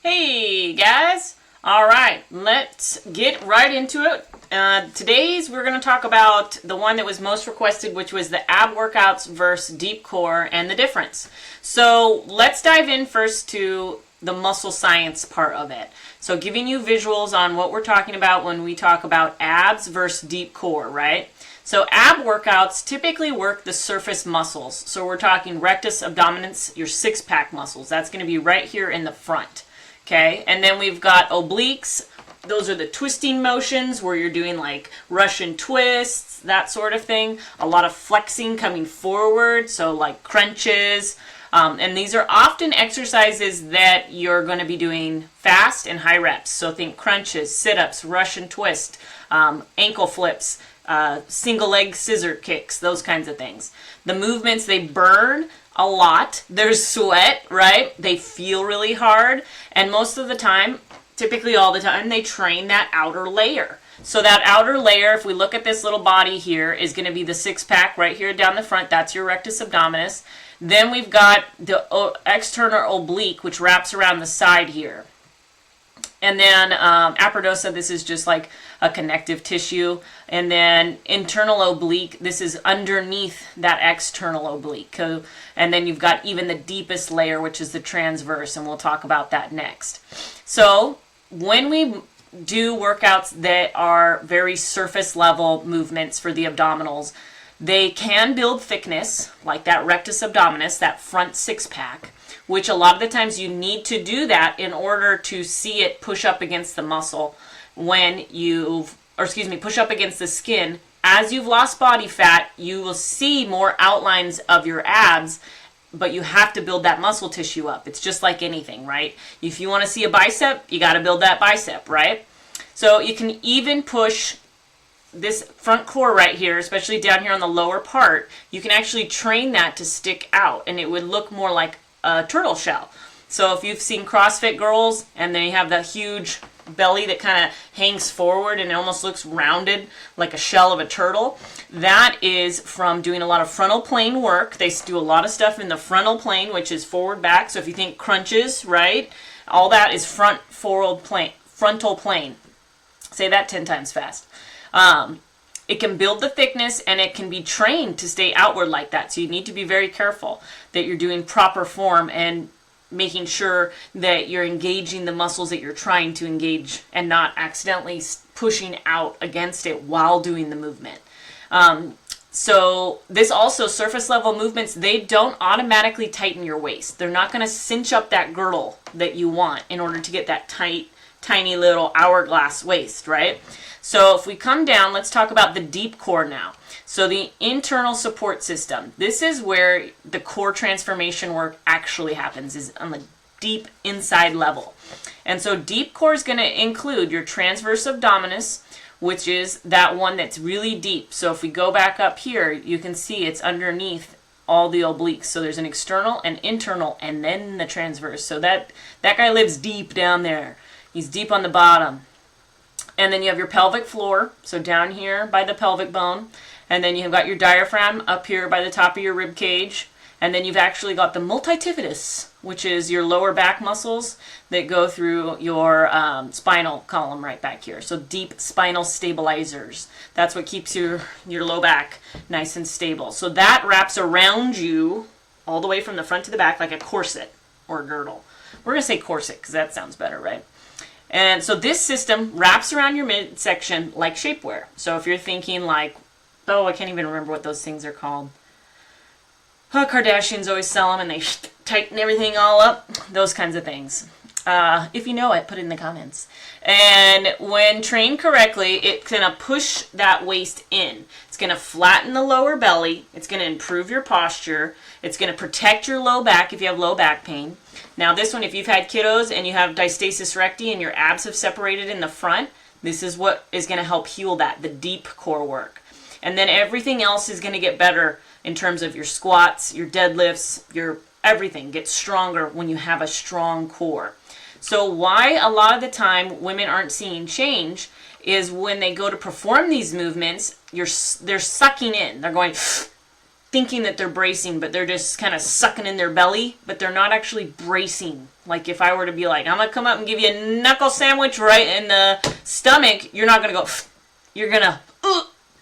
Hey guys! Alright, let's get right into it. Today's we're going to talk about the one that was most requested, which was the ab workouts versus deep core and the difference. So let's dive in first to the muscle science part of it. So giving you visuals on what we're talking about when we talk about abs versus deep core, right? So ab workouts typically work the surface muscles. So we're talking rectus abdominis, your six-pack muscles. That's going to be right here in the front. Okay, and then we've got obliques. Those are the twisting motions where you're doing like Russian twists, that sort of thing. A lot of flexing coming forward, so like crunches. And these are often exercises that you're going to be doing fast and high reps. So think crunches, sit-ups, Russian twist, ankle flips, single leg scissor kicks, those kinds of things. The movements, they burn a lot. There's sweat, right? They feel really hard. And most of the time, typically all the time, they train that outer layer. So that outer layer, if we look at this little body here, is going to be the six-pack right here down the front. That's your rectus abdominis. Then we've got the external oblique, which wraps around the side here. And then apodosa, this is just like a connective tissue. And then internal oblique, this is underneath that external oblique. And then you've got even the deepest layer, which is the transverse, and we'll talk about that next. So when we do workouts that are very surface level movements for the abdominals, they can build thickness, like that rectus abdominis, that front six-pack, which a lot of the times you need to do that in order to see it push up against the muscle when push up against the skin. As you've lost body fat, you will see more outlines of your abs, but you have to build that muscle tissue up. It's just like anything, right? If you want to see a bicep, you got to build that bicep, right? So you can even push this front core right here, especially down here on the lower part. You can actually train that to stick out, and it would look more like a turtle shell. So if you've seen CrossFit girls and they have that huge belly that kind of hangs forward and it almost looks rounded like a shell of a turtle, that is from doing a lot of frontal plane work. They do a lot of stuff in the frontal plane, which is forward back. So if you think crunches, right, all that is frontal plane. Say that 10 times fast. It can build the thickness and it can be trained to stay outward like that. So you need to be very careful that you're doing proper form and making sure that you're engaging the muscles that you're trying to engage and not accidentally pushing out against it while doing the movement. So this also, surface level movements, they don't automatically tighten your waist. They're not going to cinch up that girdle that you want in order to get that tight, tiny little hourglass waist, right? So if we come down, let's talk about the deep core now. So the internal support system. This is where the core transformation work actually happens, is on the deep inside level. And so deep core is going to include your transverse abdominis, which is that one that's really deep. So if we go back up here, you can see it's underneath all the obliques. So there's an external and internal and then the transverse. So that guy lives deep down there. He's deep on the bottom. And then you have your pelvic floor, so down here by the pelvic bone. And then you've got your diaphragm up here by the top of your rib cage. And then you've actually got the multifidus, which is your lower back muscles that go through your spinal column right back here. So deep spinal stabilizers. That's what keeps your low back nice and stable. So that wraps around you all the way from the front to the back like a corset or a girdle. We're going to say corset because that sounds better, right? And so this system wraps around your midsection like shapewear. So if you're thinking like, oh, I can't even remember what those things are called. Oh, Kardashians always sell them and they tighten everything all up. Those kinds of things. If you know it, put it in the comments. And when trained correctly, it's going to push that waist in. It's going to flatten the lower belly. It's going to improve your posture. It's going to protect your low back if you have low back pain. Now this one, if you've had kiddos and you have diastasis recti and your abs have separated in the front, this is what is going to help heal that, the deep core work. And then everything else is going to get better in terms of your squats, your deadlifts, your everything gets stronger when you have a strong core. So why a lot of the time women aren't seeing change is when they go to perform these movements, they're sucking in. They're going thinking that they're bracing, but they're just kind of sucking in their belly, but they're not actually bracing. Like if I were to be like, I'm going to come up and give you a knuckle sandwich right in the stomach, you're not going to go, you're going to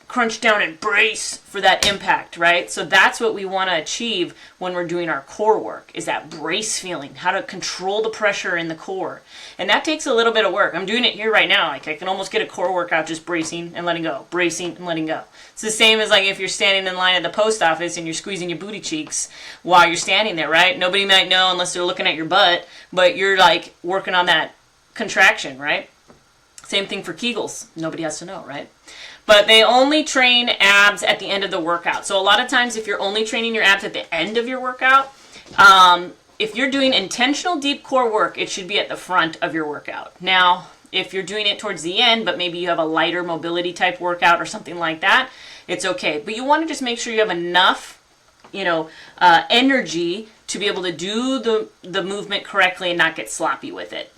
crunch down and brace for that impact, right? So that's what we want to achieve when we're doing our core work, is that brace feeling, how to control the pressure in the core. And that takes a little bit of work. I'm doing it here right now. Like I can almost get a core workout just bracing and letting go, bracing and letting go. It's the same as like if you're standing in line at the post office and you're squeezing your booty cheeks while you're standing there, right? Nobody might know unless they're looking at your butt, but you're like working on that contraction, right? Same thing for Kegels. Nobody has to know, right? But they only train abs at the end of the workout. So a lot of times if you're only training your abs at the end of your workout, if you're doing intentional deep core work, it should be at the front of your workout. Now, if you're doing it towards the end, but maybe you have a lighter mobility type workout or something like that, it's okay. But you want to just make sure you have enough, energy to be able to do the movement correctly and not get sloppy with it.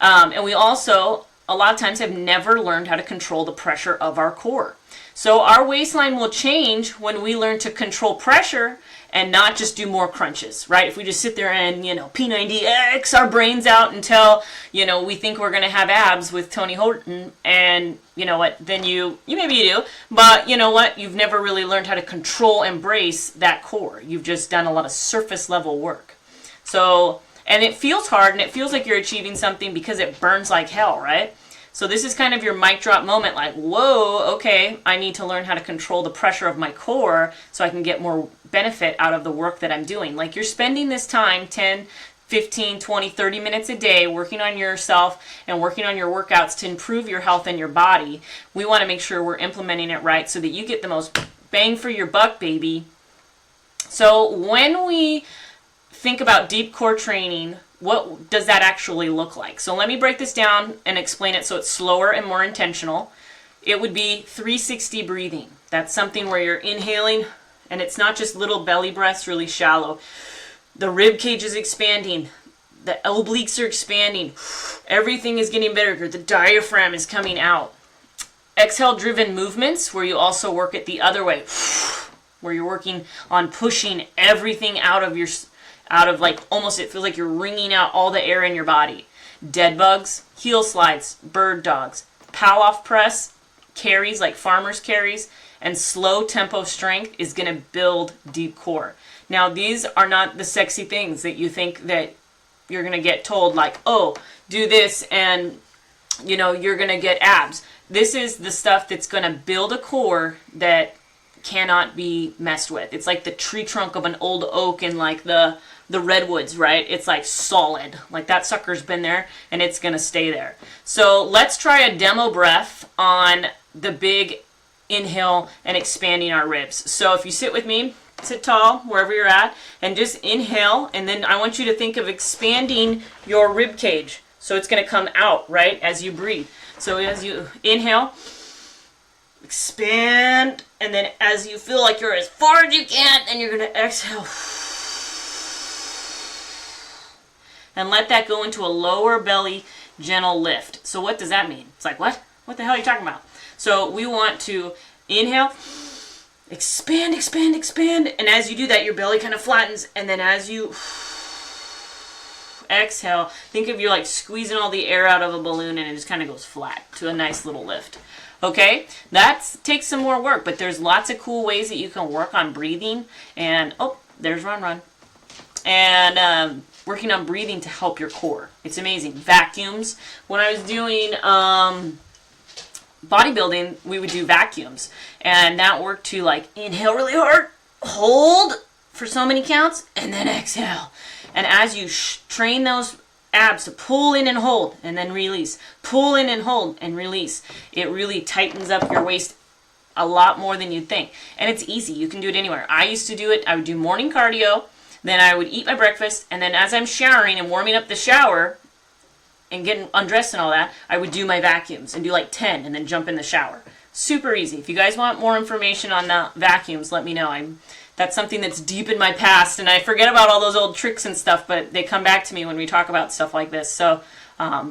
And we also, a lot of times, have never learned how to control the pressure of our core. So our waistline will change when we learn to control pressure and not just do more crunches, right? If we just sit there and, P90X our brains out until, we think we're going to have abs with Tony Horton, and you know what, then maybe you do, but you know what, you've never really learned how to control and brace that core. You've just done a lot of surface level work. So, and it feels hard and it feels like you're achieving something because it burns like hell, right? So this is kind of your mic drop moment, like, whoa, okay, I need to learn how to control the pressure of my core so I can get more benefit out of the work that I'm doing. Like you're spending this time, 10, 15, 20, 30 minutes a day working on yourself and working on your workouts to improve your health and your body. We want to make sure we're implementing it right so that you get the most bang for your buck, baby. So when we think about deep core training, what does that actually look like? So let me break this down and explain it so it's slower and more intentional. It would be 360 breathing. That's something where you're inhaling, and it's not just little belly breaths, really shallow. The rib cage is expanding. The obliques are expanding. Everything is getting better. The diaphragm is coming out. Exhale-driven movements, where you also work it the other way, where you're working on pushing everything out of like almost, it feels like you're wringing out all the air in your body. Dead bugs, heel slides, bird dogs, Palloff press, carries like farmer's carries, and slow tempo strength is going to build deep core. Now, these are not the sexy things that you think that you're going to get told, like, oh, do this and, you're going to get abs. This is the stuff that's going to build a core that cannot be messed with. It's like the tree trunk of an old oak in like the redwoods, right? It's like solid. Like that sucker's been there and it's going to stay there. So let's try a demo breath on the big inhale and expanding our ribs. So if you sit with me, sit tall wherever you're at, and just inhale, and then I want you to think of expanding your rib cage. So it's going to come out, right, as you breathe. So as you inhale, expand, and then as you feel like you're as far as you can, then you're going to exhale. And let that go into a lower belly gentle lift. So what does that mean? It's like, what? What the hell are you talking about? So we want to inhale, expand, expand, expand, and as you do that, your belly kind of flattens, and then as you exhale, think of you like squeezing all the air out of a balloon, and it just kind of goes flat to a nice little lift. Okay, that takes some more work, but there's lots of cool ways that you can work on breathing, and oh, there's run. And working on breathing to help your core. It's amazing. Vacuums. When I was doing bodybuilding, we would do vacuums, and that worked to like inhale really hard, hold for so many counts, and then exhale. And as you train those abs to pull in and hold and then release, pull in and hold and release, it really tightens up your waist a lot more than you'd think. And it's easy. You can do it anywhere. I used to do it. I would do morning cardio, then I would eat my breakfast, and then as I'm showering and warming up the shower and getting undressed and all that, I would do my vacuums and do like 10 and then jump in the shower. Super easy. If you guys want more information on the vacuums, let me know. That's something that's deep in my past, and I forget about all those old tricks and stuff, but they come back to me when we talk about stuff like this. So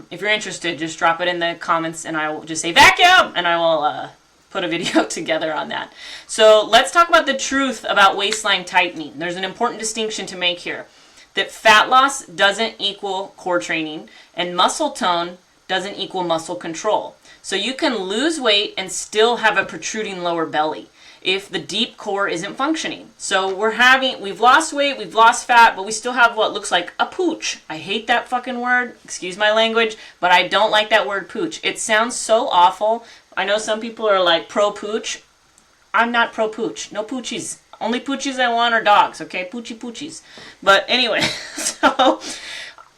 if you're interested, just drop it in the comments, and I will just say vacuum, and I will put a video together on that. So let's talk about the truth about waistline tightening. There's an important distinction to make here. That fat loss doesn't equal core training, and muscle tone doesn't equal muscle control. So you can lose weight and still have a protruding lower belly if the deep core isn't functioning. So we've lost weight, we've lost fat, but we still have what looks like a pooch. I hate that fucking word, excuse my language, but I don't like that word pooch. It sounds so awful. I know some people are like pro pooch. I'm not pro pooch. No poochies. Only poochies I want are dogs, okay? Poochies. But anyway, so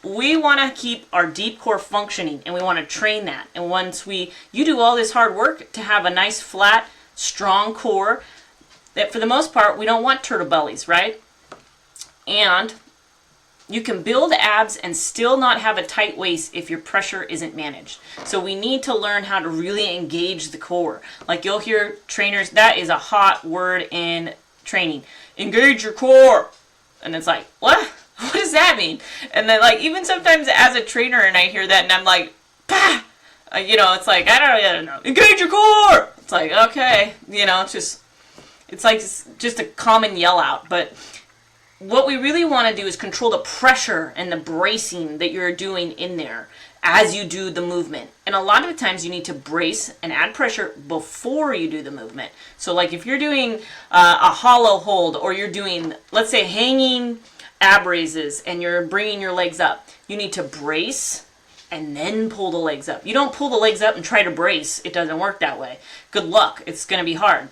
we want to keep our deep core functioning, and we want to train that. And once you do all this hard work to have a nice, flat, strong core, that for the most part, we don't want turtle bellies, right? And you can build abs and still not have a tight waist if your pressure isn't managed. So we need to learn how to really engage the core. Like you'll hear trainers, that is a hot word in training. Engage your core. And it's like, what? What does that mean? And then like even sometimes as a trainer and I hear that and I'm like, bah! It's like, I don't know. Engage your core! It's like, okay. It's like just a common yell out. But what we really want to do is control the pressure and the bracing that you're doing in there as you do the movement. And a lot of the times you need to brace and add pressure before you do the movement. So like if you're doing a hollow hold or you're doing, let's say, hanging ab raises and you're bringing your legs up, you need to brace and then pull the legs up. You don't pull the legs up and try to brace. It doesn't work that way. Good luck. It's going to be hard.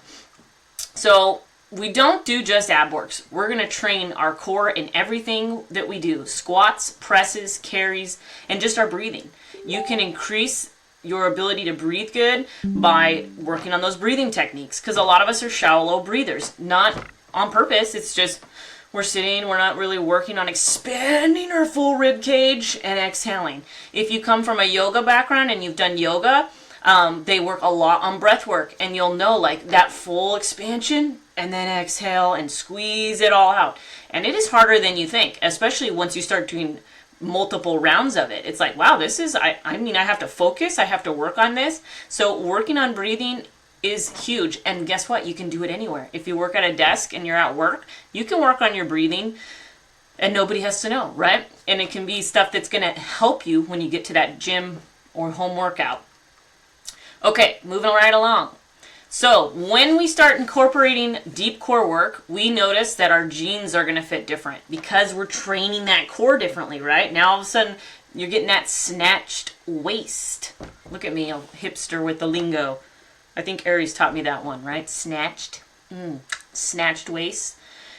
So we don't do just ab works. We're going to train our core in everything that we do. Squats, presses, carries, and just our breathing. You can increase your ability to breathe good by working on those breathing techniques, because a lot of us are shallow breathers. Not on purpose. It's just we're sitting, we're not really working on expanding our full rib cage and exhaling. If you come from a yoga background and you've done yoga, they work a lot on breath work, and you'll know like that full expansion and then exhale and squeeze it all out. And it is harder than you think, especially once you start doing multiple rounds of it. It's like, wow, I have to focus, I have to work on this. So working on breathing is huge. And guess what? You can do it anywhere. If you work at a desk and you're at work, you can work on your breathing and nobody has to know, right? And it can be stuff that's going to help you when you get to that gym or home workout. Okay, moving right along. So when we start incorporating deep core work, we notice that our jeans are going to fit different because we're training that core differently, right? Now all of a sudden you're getting that snatched waist. Look at me, a hipster with the lingo. I think Aries taught me that one, right? Snatched. Snatched waist.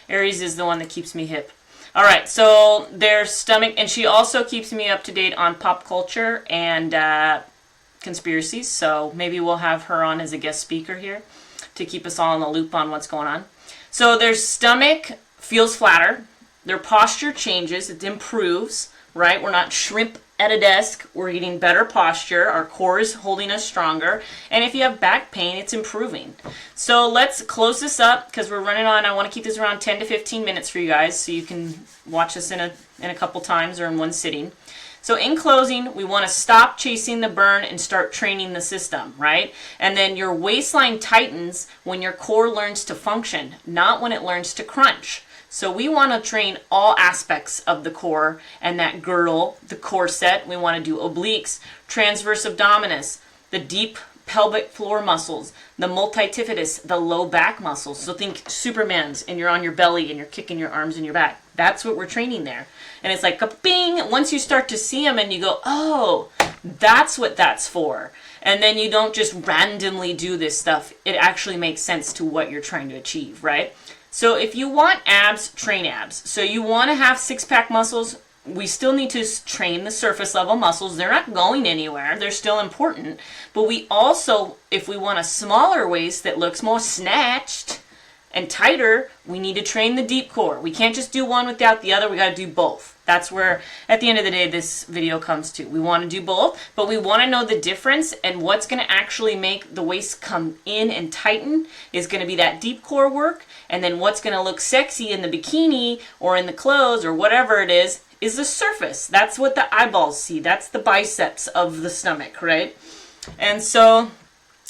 Aries is the one that keeps me hip. All right, so their stomach, and she also keeps me up to date on pop culture and conspiracies, so maybe we'll have her on as a guest speaker here to keep us all in the loop on what's going on. So their stomach feels flatter, their posture changes, it improves, right? We're not shrimp at a desk, we're getting better posture, our core is holding us stronger, and if you have back pain, it's improving. So let's close this up because we're running on. I want to keep this around 10 to 15 minutes for you guys so you can watch this in a couple times or in one sitting. So in closing, we want to stop chasing the burn and start training the system, right? And then your waistline tightens when your core learns to function, not when it learns to crunch. So we want to train all aspects of the core and that girdle, the corset. We want to do obliques, transverse abdominis, the deep pelvic floor muscles, the multitifidus, the low back muscles. So think Superman's and you're on your belly and you're kicking your arms in your back. That's what we're training there. And it's like a bing. Once you start to see them and you go, oh, that's what that's for. And then you don't just randomly do this stuff. It actually makes sense to what you're trying to achieve, right? So if you want abs, train abs. So you want to have six-pack muscles. We still need to train the surface level muscles. They're not going anywhere. They're still important. But we also, if we want a smaller waist that looks more snatched and tighter, we need to train the deep core. We can't just do one without the other. We got to do both. That's where, at the end of the day, this video comes to. We want to do both, but we want to know the difference, and what's going to actually make the waist come in and tighten is going to be that deep core work, and then what's going to look sexy in the bikini or in the clothes or whatever it is the surface. That's what the eyeballs see. That's the biceps of the stomach, right? And so,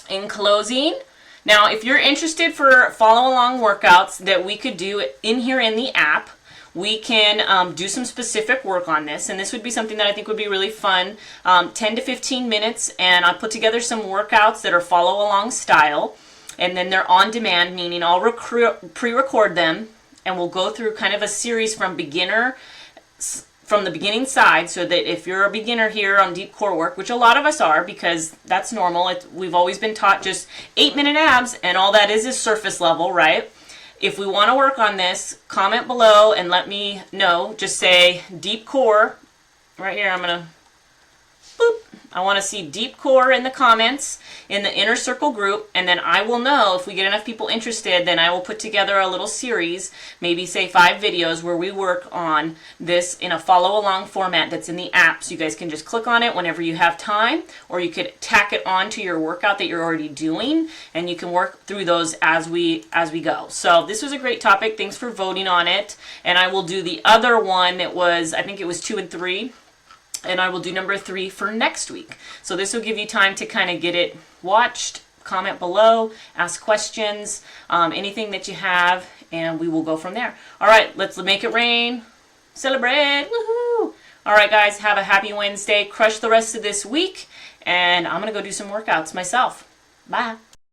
in closing, Now, if you're interested for follow-along workouts that we could do in here in the app, we can do some specific work on this, and this would be something that I think would be really fun. 10 to 15 minutes, and I'll put together some workouts that are follow-along style, and then they're on demand, meaning I'll pre-record them, and we'll go through kind of a series from the beginning side, so that if you're a beginner here on deep core work, which a lot of us are because that's normal, we've always been taught just 8-minute abs and all that is surface level, right? If we want to work on this, comment below and let me know. Just say deep core. Right here, I'm going to boop. I want to see deep core in the comments in the inner circle group, and then I will know if we get enough people interested, then I will put together a little series, maybe say 5 videos where we work on this in a follow along format that's in the app, so you guys can just click on it whenever you have time, or you could tack it on to your workout that you're already doing, and you can work through those as we go. So this was a great topic. Thanks for voting on it, and I will do the other one that was, I think it was 2 and 3. And I will do number 3 for next week. So this will give you time to kind of get it watched, comment below, ask questions, anything that you have, and we will go from there. All right, let's make it rain. Celebrate. Woohoo! All right, guys, have a happy Wednesday. Crush the rest of this week, and I'm going to go do some workouts myself. Bye.